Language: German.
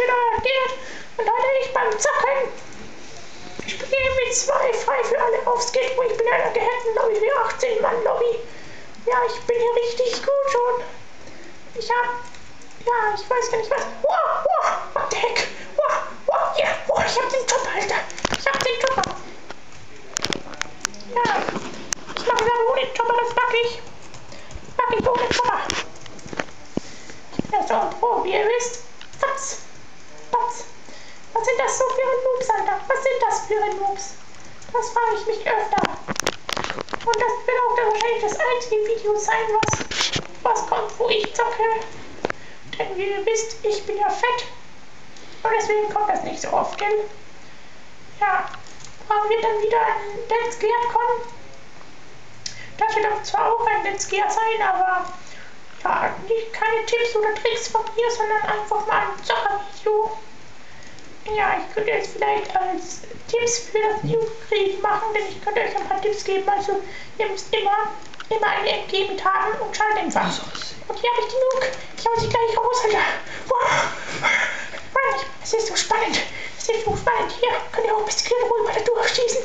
wieder Gerd und heute ich beim Zocken. Ich spiele mit 2 frei für alle auf Skateboard. Ich bin in einer gehackten Lobby für 18-Mann-Lobby. Ja, ich bin hier richtig gut schon. Ich weiß gar nicht was. Wow, what the heck? Wow, yeah, wow, ich hab den Chopper, Alter. Ich hab den Chopper. Ja, ich mache das ohne Chopper, das mag ich. Mag ich ohne Chopper. Ja, so ein Pro, wie ihr wisst. Fatz. Was sind das so für Noobs, Alter? Was sind das für Noobs? Das frage ich mich öfter. Und das wird auch dann wahrscheinlich das einzige Video sein, was kommt, wo ich zocke. Denn wie ihr wisst, ich bin ja fett. Und deswegen kommt das nicht so oft, gell? Ja, wann wird dann wieder ein Let's Gear kommen? Das wird auch zwar auch ein Let's Gear sein, aber ja, keine Tipps oder Tricks von mir, sondern einfach mal ein Zockervideo. Ja, ich könnte es vielleicht als Tipps für das Newkrieg machen, denn ich könnte euch ein paar Tipps geben. Also, ihr müsst immer eine MG mit haben und Schalldämpfer. Und hier habe ich die Nuke. Ich hau sie gleich raus, Alter. Wow. Mann, es ist so spannend. Hier könnt ihr auch ein bisschen ruhig weiter durchschießen.